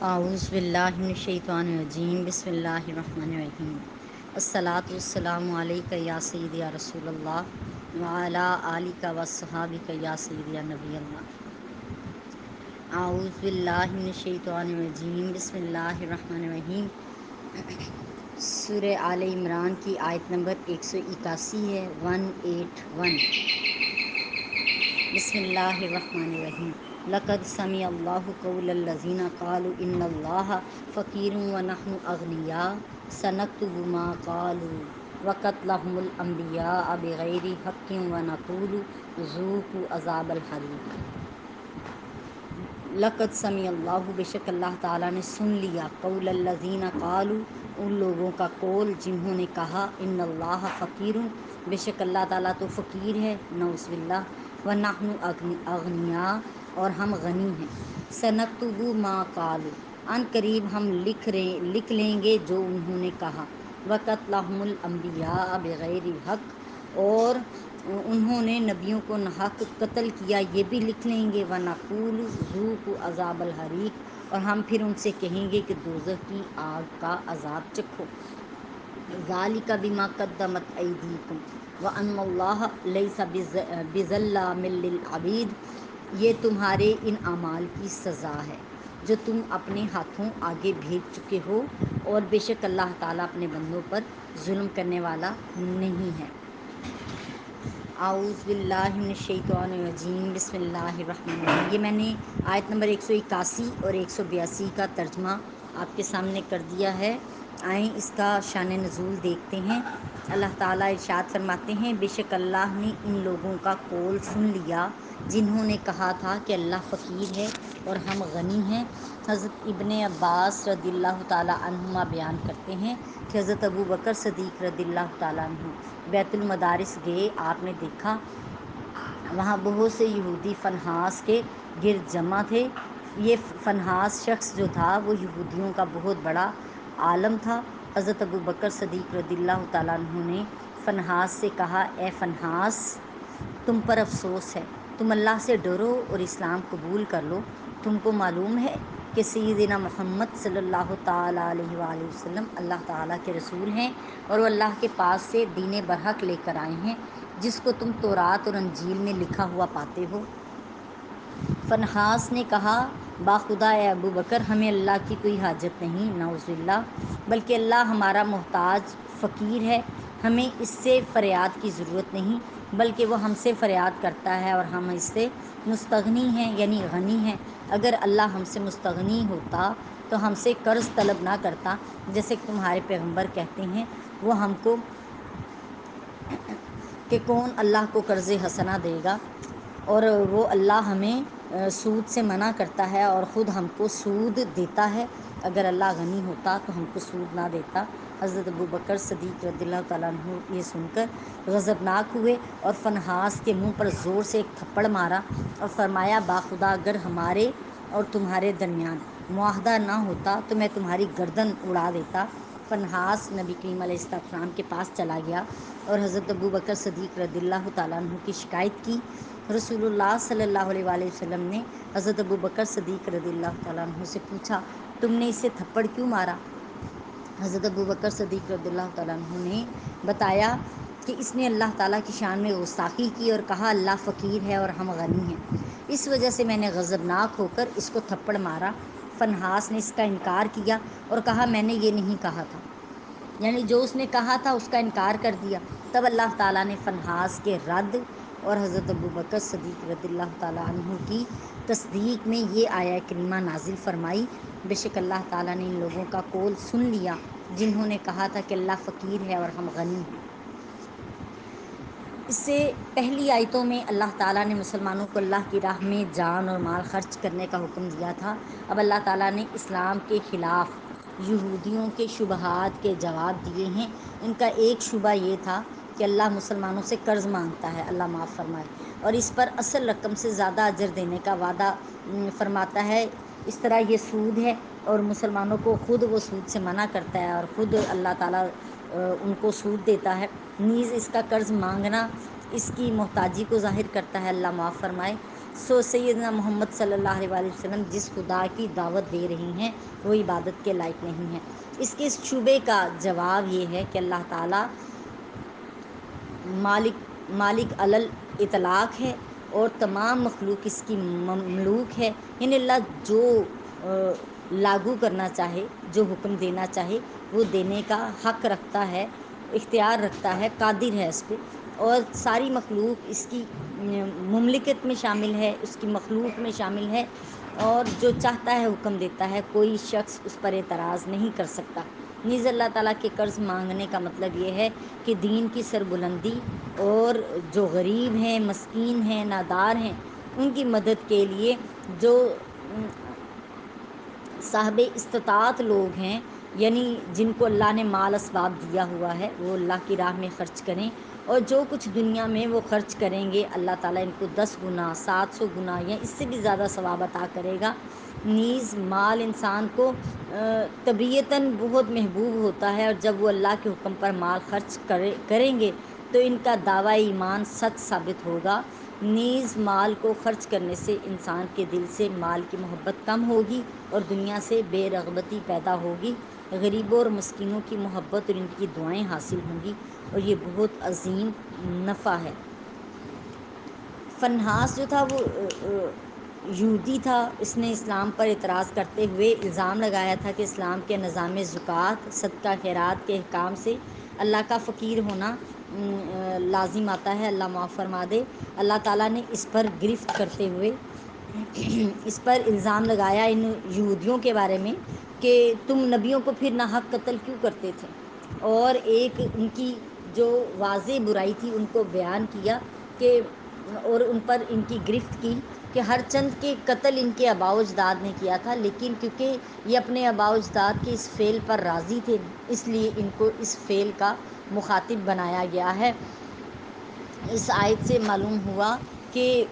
اعوذ باللہ من الشیطان الرجیم، بسم اللہ الرحمن الرحیم۔ الصلاۃ والسلام علیک یا سیدی یا رسول اللہ وعلی آلک وصحابک یا سیدی یا نبی اللہ۔ اعوذ باللہ من الشیطان الرجیم، بسم اللہ الرحمن الرحیم۔ سورہ آل عمران کی آیت نمبر 181 ہے، 181۔ بسم اللہ الرحمن الرحیم۔ لقد سمع اللہ قول الذین قالوا ان اللہ فقیر ونحن اغنیاء سنکتب ما قالوا وقتلهم الانبیاء بغیر حق ونقول ذوقوا عذاب الحریق۔ لقد سمع اللہ، بے شک اللہ تعالیٰ نے سن لیا، قول الذین قالوا، ان لوگوں کا قول جنہوں نے کہا، ان اللہ فقیر، بے شک اللہ تعالیٰ تو فقیر ہے، نعوذ باللہ، ونحن اغنیاء، اور ہم غنی ہیں، سنکتب ما قالوا، عن قریب ہم لکھ لیں گے جو انہوں نے کہا، وقتلهم الانبیاء بغیر حق، اور انہوں نے نبیوں کو ناحق قتل کیا، یہ بھی لکھ لیں گے، وَنَقُولُ ذُوقُوا عَذَابَ الْحَرِيقِ، اور ہم پھر ان سے کہیں گے کہ دوزخ کی آگ کا عذاب چکھو، ذَلِكَ بِمَا قَدَّمَتْ أَيْدِيكُمْ وَأَنَّ اللَّهَ لَيْسَ بِظَلَّامٍ لِّلْعَبِيدِ، یہ تمہارے ان اعمال کی سزا ہے جو تم اپنے ہاتھوں آگے بھیج چکے ہو، اور بے شک اللہ تعالیٰ اپنے بندوں پر ظلم کرنے والا نہیں ہے۔ اعوذ باللہ من الشیطان الرجیم، بسم اللہ الرحمن الرحیم۔ یہ میں نے آیت نمبر 181 اور 182 کا ترجمہ آپ کے سامنے کر دیا ہے۔ آئیں اس کا شان نزول دیکھتے ہیں۔ اللہ تعالیٰ ارشاد فرماتے ہیں، بے شک اللہ نے ان لوگوں کا قول سن لیا جنہوں نے کہا تھا کہ اللہ فقیر ہے اور ہم غنی ہیں۔ حضرت ابن عباس رضی اللہ تعالیٰ عنہما بیان کرتے ہیں کہ حضرت ابو بکر صدیق رضی اللہ تعالیٰ عنہ بیت المدارس گئے، آپ نے دیکھا وہاں بہت سے یہودی فنحاس کے گرد جمع تھے۔ یہ فنحاس شخص جو تھا وہ یہودیوں کا بہت بڑا عالم تھا۔ حضرت ابو بکر صدیق رضی اللہ تعالیٰ عنہ نے فنحاس سے کہا، اے فنحاس، تم پر افسوس ہے، تم اللہ سے ڈرو اور اسلام قبول کر لو۔ تم کو معلوم ہے کہ سیدنا محمد صلی اللہ تعالیٰ علیہ وآلہ وسلم اللہ تعالیٰ کے رسول ہیں، اور وہ اللہ کے پاس سے دین برحق لے کر آئے ہیں جس کو تم تورات اور انجیل میں لکھا ہوا پاتے ہو۔ فنحاس نے کہا، باخدا اے ابو بکر، ہمیں اللہ کی کوئی حاجت نہیں، نعوذ باللہ، بلکہ اللہ ہمارا محتاج فقیر ہے، ہمیں اس سے فریاد کی ضرورت نہیں، بلکہ وہ ہم سے فریاد کرتا ہے اور ہم اس سے مستغنی ہیں، یعنی غنی ہیں۔ اگر اللہ ہم سے مستغنی ہوتا تو ہم سے قرض طلب نہ کرتا، جیسے کہ تمہارے پیغمبر کہتے ہیں وہ ہم کو کہ کون اللہ کو قرض حسنہ دے گا، اور وہ اللہ ہمیں سود سے منع کرتا ہے اور خود ہم کو سود دیتا ہے۔ اگر اللہ غنی ہوتا تو ہم کو سود نہ دیتا۔ حضرت ابو بکر صدیق رضی اللہ تعالیٰ عنہ یہ سن کر غضبناک ہوئے اور فنحاس کے منہ پر زور سے ایک تھپڑ مارا اور فرمایا، باخدا اگر ہمارے اور تمہارے درمیان معاہدہ نہ ہوتا تو میں تمہاری گردن اڑا دیتا۔ فنحاس نبی کریم علیہ السلام کے پاس چلا گیا اور حضرت ابو بکر صدیق رضی اللہ تعالیٰ عنہ کی شکایت کی۔ رسول اللہ صلی اللہ علیہ وآلہ وسلم نے حضرت ابو بکر صدیق رضی اللہ تعالیٰ عنہ سے پوچھا، تم نے اسے تھپڑ کیوں مارا؟ حضرت ابو بکر صدیق رضی اللہ تعالیٰ عنہ نے بتایا کہ اس نے اللہ تعالیٰ کی شان میں گستاخی کی اور کہا اللہ فقیر ہے اور ہم غنی ہیں، اس وجہ سے میں نے غضبناک ہو کر اس کو تھپڑ مارا۔ فنحاس نے اس کا انکار کیا اور کہا، میں نے یہ نہیں کہا تھا، یعنی جو اس نے کہا تھا اس کا انکار کر دیا۔ تب اللہ تعالیٰ نے فنحاس کے رد اور حضرت ابو بکر صدیق رضی اللہ تعالیٰ عنہ کی تصدیق میں یہ آیہ کریمہ نازل فرمائی، بے شک اللہ تعالیٰ نے ان لوگوں کا قول سن لیا جنہوں نے کہا تھا کہ اللہ فقیر ہے اور ہم غنی ہیں۔ اس سے پہلی آیتوں میں اللہ تعالیٰ نے مسلمانوں کو اللہ کی راہ میں جان اور مال خرچ کرنے کا حکم دیا تھا۔ اب اللہ تعالیٰ نے اسلام کے خلاف یہودیوں کے شبہات کے جواب دیے ہیں۔ ان کا ایک شبہ یہ تھا کہ اللہ مسلمانوں سے قرض مانگتا ہے، اللہ معاف فرمائے، اور اس پر اصل رقم سے زیادہ اجر دینے کا وعدہ فرماتا ہے۔ اس طرح یہ سود ہے اور مسلمانوں کو خود وہ سود سے منع کرتا ہے اور خود اللہ تعالیٰ ان کو سود دیتا ہے۔ نیز اس کا قرض مانگنا اس کی محتاجی کو ظاہر کرتا ہے، اللہ معاف فرمائے۔ سو سیدنا محمد صلی اللہ علیہ وسلم جس خدا کی دعوت دے رہی ہیں وہ عبادت کے لائق نہیں ہیں۔ اس کے اس شبے کا جواب یہ ہے کہ اللہ تعالیٰ مالک علل اطلاق ہے اور تمام مخلوق اس کی مملوک ہے، یعنی اللہ جو لاگو کرنا چاہے، جو حکم دینا چاہے وہ دینے کا حق رکھتا ہے، اختیار رکھتا ہے، قادر ہے اس پہ، اور ساری مخلوق اس کی مملکت میں شامل ہے، اس کی مخلوق میں شامل ہے، اور جو چاہتا ہے حکم دیتا ہے، کوئی شخص اس پر اعتراض نہیں کر سکتا۔ نیز اللہ تعالیٰ کے قرض مانگنے کا مطلب یہ ہے کہ دین کی سربلندی اور جو غریب ہیں، مسکین ہیں، نادار ہیں، ان کی مدد کے لیے جو صاحب استطاعت لوگ ہیں، یعنی جن کو اللہ نے مال اسباب دیا ہوا ہے، وہ اللہ کی راہ میں خرچ کریں، اور جو کچھ دنیا میں وہ خرچ کریں گے اللہ تعالیٰ ان کو 10 گنا، 700 گنا یا اس سے بھی زیادہ ثواب عطا کرے گا۔ نیز مال انسان کو طبیعتاً بہت محبوب ہوتا ہے، اور جب وہ اللہ کے حکم پر مال خرچ کریں گے تو ان کا دعویٰ ایمان سچ ثابت ہوگا۔ نیز مال کو خرچ کرنے سے انسان کے دل سے مال کی محبت کم ہوگی اور دنیا سے بے رغبتی پیدا ہوگی، غریبوں اور مسکینوں کی محبت اور ان کی دعائیں حاصل ہوں گی، اور یہ بہت عظیم نفع ہے۔ فنحاس جو تھا وہ یہودی تھا، اس نے اسلام پر اعتراض کرتے ہوئے الزام لگایا تھا کہ اسلام کے نظام زکوٰۃ، صدقہ خیرات کے احکام سے اللہ کا فقیر ہونا لازم آتا ہے، اللہ معاف فرما دے۔ اللہ تعالیٰ نے اس پر گرفت کرتے ہوئے اس پر الزام لگایا ان یہودیوں کے بارے میں کہ تم نبیوں کو پھر ناحق قتل کیوں کرتے تھے، اور ایک ان کی جو واضح برائی تھی ان کو بیان کیا کہ اور ان پر ان کی گرفت کی کہ ہر چند کے قتل ان کے آباء و اجداد نے کیا تھا، لیکن کیونکہ یہ اپنے آباء و اجداد کے اس فعل پر راضی تھے اس لیے ان کو اس فعل کا مخاطب بنایا گیا ہے۔ اس آیت سے معلوم ہوا کہ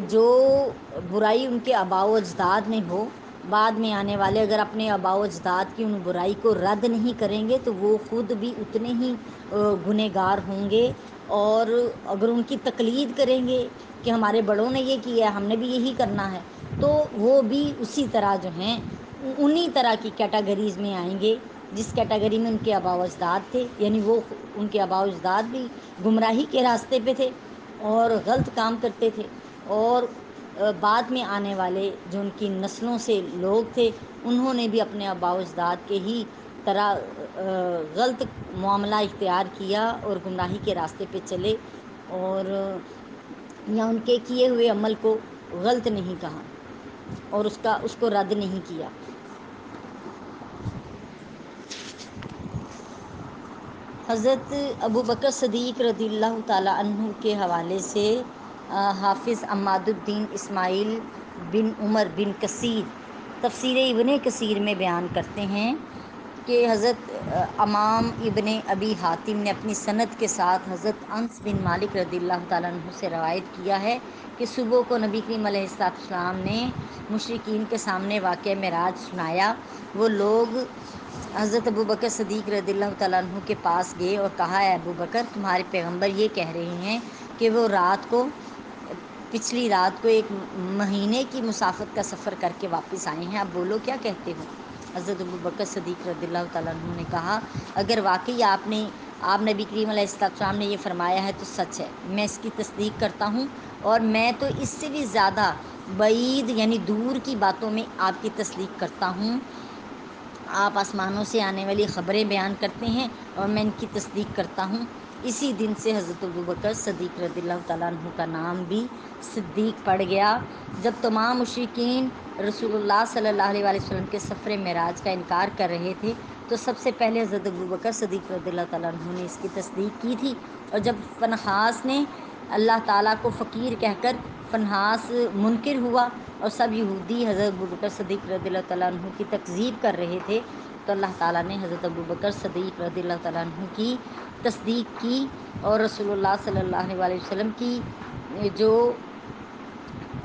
جو برائی ان کے آباء و اجداد میں ہو، بعد میں آنے والے اگر اپنے آباء و اجداد کی ان برائی کو رد نہیں کریں گے تو وہ خود بھی اتنے ہی گنہگار ہوں گے، اور اگر ان کی تقلید کریں گے کہ ہمارے بڑوں نے یہ کیا ہے ہم نے بھی یہی کرنا ہے، تو وہ بھی اسی طرح جو ہیں انہی طرح کی کیٹاگریز میں آئیں گے جس کیٹاگری میں ان کے آباء و اجداد تھے، یعنی وہ ان کے آباء و اجداد بھی گمراہی کے راستے پہ تھے اور غلط کام کرتے تھے، اور بعد میں آنے والے جو ان کی نسلوں سے لوگ تھے انہوں نے بھی اپنے آباء و اجداد کے ہی طرح غلط معاملہ اختیار کیا اور گمراہی کے راستے پہ چلے، اور یا ان کے کیے ہوئے عمل کو غلط نہیں کہا اور اس کو رد نہیں کیا۔ حضرت ابوبکر صدیق رضی اللہ تعالیٰ عنہ کے حوالے سے حافظ عماد الدین اسماعیل بن عمر بن کثیر تفسیر ابن کثیر میں بیان کرتے ہیں کہ حضرت امام ابن ابی حاتم نے اپنی سند کے ساتھ حضرت انس بن مالک رضی اللہ تعالیٰ عنہ سے روایت کیا ہے کہ صبح کو نبی کریم علیہ السلام نے مشرکین کے سامنے واقعہ معراج سنایا۔ وہ لوگ حضرت ابوبکر صدیق رضی اللہ تعالیٰ عنہ کے پاس گئے اور کہا، اے ابوبکر تمہارے پیغمبر یہ کہہ رہے ہیں کہ وہ پچھلی رات کو ایک مہینے کی مسافت کا سفر کر کے واپس آئے ہیں، اب بولو کیا کہتے ہو؟ حضرت ابوبکر صدیق رضی اللہ تعالیٰ عنہ نے کہا، اگر واقعی آپ نبی کریم علیہ السلام نے یہ فرمایا ہے تو سچ ہے، میں اس کی تصدیق کرتا ہوں، اور میں تو اس سے بھی زیادہ بعید یعنی دور کی باتوں میں آپ کی تصدیق کرتا ہوں۔ آپ آسمانوں سے آنے والی خبریں بیان کرتے ہیں اور میں ان کی تصدیق کرتا ہوں۔ اسی دن سے حضرت ابوبکر صدیق رضی اللہ تعالیٰ عنہ کا نام بھی صدیق پڑ گیا۔ جب تمام مشرکین رسول اللہ صلی اللہ علیہ وسلم کے سفر معراج کا انکار کر رہے تھے تو سب سے پہلے حضرت ابوبکر صدیق رضی اللہ تعالیٰ عنہ نے اس کی تصدیق کی تھی، اور جب فنحاس نے اللہ تعالیٰ کو فقیر کہہ کر فنحاس منکر ہوا اور سب یہودی حضرت ابوبکر صدیق رضی اللہ تعالیٰ عنہ کی تکذیب کر رہے تھے تو اللہ تعالیٰ نے حضرت ابوبکر صدیق رضی اللہ تعالیٰ عنہ کی تصدیق کی، اور رسول اللہ صلی اللہ علیہ وسلم کی جو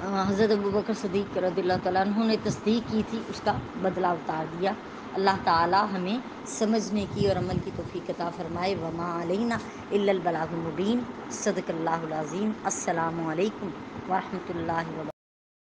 حضرت ابوبکر صدیق رضی اللہ تعالیٰ عنہ نے تصدیق کی تھی اس کا بدلہ اتار دیا۔ اللہ تعالی ہمیں سمجھنے کی اور عمل کی توفیق عطا فرمائے۔ وما علینا الا البلاغ المبین۔ صدق اللہ العظیم۔ السلام علیکم ورحمۃ اللہ وبرکاتہ۔